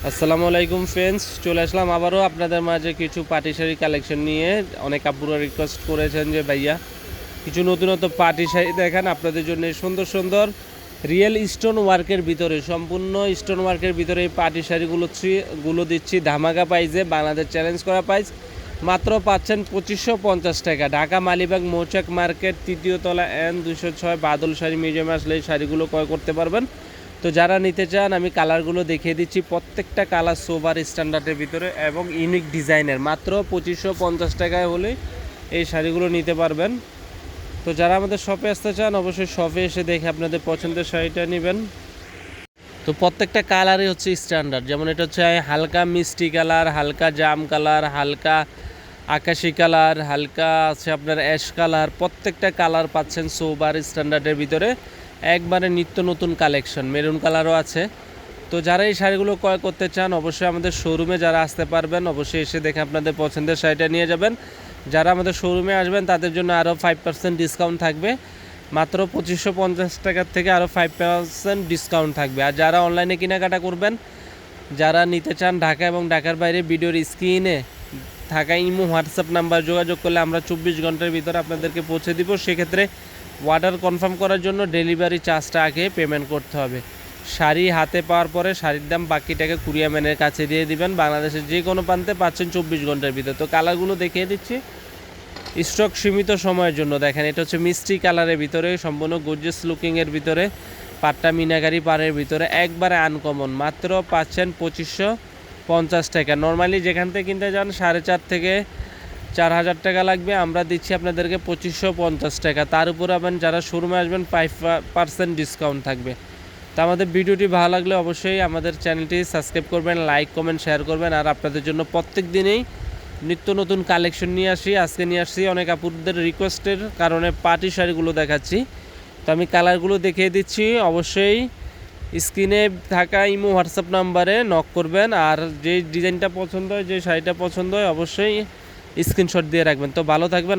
আসসালামু আলাইকুম ফ্রেন্ডস, চলে আসলাম আবারও আপনাদের মাঝে কিছু পাটি শাড়ি কালেকশন নিয়ে। অনেক আপুরা রিকোয়েস্ট করেছেন যে ভাইয়া কিছু নতুনত্ব পাটি শাড়ি দেখান আপনাদের জন্য। সুন্দর সুন্দর রিয়েল স্টোন ওয়ার্কের ভিতরে, সম্পূর্ণ স্টোন ওয়ার্কের ভিতরে এই পাটি শাড়িগুলো দিচ্ছি ধামাকা প্রাইসে। বাংলাদেশ চ্যালেঞ্জ করা প্রাইস মাত্র পাচ্ছেন 2550 টাকা। ঢাকা মালিবাগ মৌচাক মার্কেট, তৃতীয় তলা, N 206, বাদল শাড়ি মিউজিয়ামে আসলে এই শাড়িগুলো ক্রয় করতে পারবেন। তো যারা নিতে চান আমি কালারগুলো দেখিয়ে দিচ্ছি। প্রত্যেকটা কালার সোবার স্ট্যান্ডার্ডের ভিতরে এবং ইউনিক ডিজাইনের। মাত্র 2550 টাকায় হলে এই শাড়িগুলো নিতে পারবেন। তো যারা আমাদের শপে আসতে চান অবশ্যই শপে এসে দেখে আপনাদের পছন্দের শাড়িটা নেবেন। তো প্রত্যেকটা কালারই হচ্ছে স্ট্যান্ডার্ড, যেমন এটা হচ্ছে হালকা মিষ্টি কালার, হালকা জাম কালার, হালকা আকাশি কালার, হালকা আছে আপনার অ্যাশ কালার। প্রত্যেকটা কালার পাচ্ছেন সোবার স্ট্যান্ডার্ডের ভিতরে, একবারে নিত্য নতুন কালেকশন। মেরুন কালারও আছে। তো যারা এই শাড়িগুলো ক্রয় করতে চান অবশ্যই আমাদের শোরুমে যারা আসতে পারবেন অবশ্যই এসে দেখে আপনাদের পছন্দের শাড়িটা নিয়ে যাবেন। যারা আমাদের শোরুমে আসবেন তাদের জন্য আরও 5% ডিসকাউন্ট থাকবে। মাত্র 2550 টাকার থেকে আরও 5% ডিসকাউন্ট থাকবে। আর যারা অনলাইনে কেনাকাটা করবেন, যারা নিতে চান ঢাকা এবং ঢাকার বাইরে, ভিডিওর স্ক্রিনে থাকা ইমো হোয়াটসঅ্যাপ নাম্বার যোগাযোগ করলে আমরা 24 ঘন্টার ভিতরে আপনাদেরকে পৌঁছে দিব। সেক্ষেত্রে অর্ডার কনফার্ম করার জন্য ডেলিভারি চার্জটা আগে পেমেন্ট করতে হবে। শাড়ি হাতে পাওয়ার পরে শাড়ির দাম বাকি টাকা কুরিয়ার ম্যানের কাছে দিয়ে দিবেন। বাংলাদেশের যে কোনো প্রান্তে পাচ্ছেন 24 ঘন্টার ভিতরে। তো কালারগুলো দেখিয়ে দিচ্ছি, স্টক সীমিত সময়ের জন্য। দেখেন এটা হচ্ছে মিষ্টি কালারের ভিতরে, সম্পূর্ণ গর্জিয়াস লুকিংয়ের ভিতরে, পাট্টা মিনাকারি পাড়ের ভিতরে, একবারে আনকমন। মাত্র পাচ্ছেন 2550 টাকা। নর্মালি যেখান থেকে কিনতে যান 4,500 থেকে 4,000 টাকা লাগবে, আমরা দিচ্ছি আপনাদেরকে 2550 টাকা। তার উপর আবার যারা শোরুমে আসবেন 5% ডিসকাউন্ট থাকবে। তো আমাদের ভিডিওটি ভালো লাগলে অবশ্যই আমাদের চ্যানেলটি সাবস্ক্রাইব করবেন, লাইক কমেন্ট শেয়ার করবেন। আর আপনাদের জন্য প্রত্যেক দিনেই নিত্য নতুন কালেকশন নিয়ে আসি। আজকে নিয়ে আসছি অনেক আপুদের রিকোয়েস্টের কারণে পাটি শাড়িগুলো দেখাচ্ছি। তো আমি কালারগুলো দেখিয়ে দিচ্ছি। অবশ্যই স্ক্রিনে থাকা ইমো হোয়াটসঅ্যাপ নাম্বারে নক করবেন। আর যে ডিজাইনটা পছন্দ হয়, যে শাড়িটা পছন্দ হয় অবশ্যই স্ক্রিনশট দিয়ে রাখবেন। তো ভালো থাকবেন।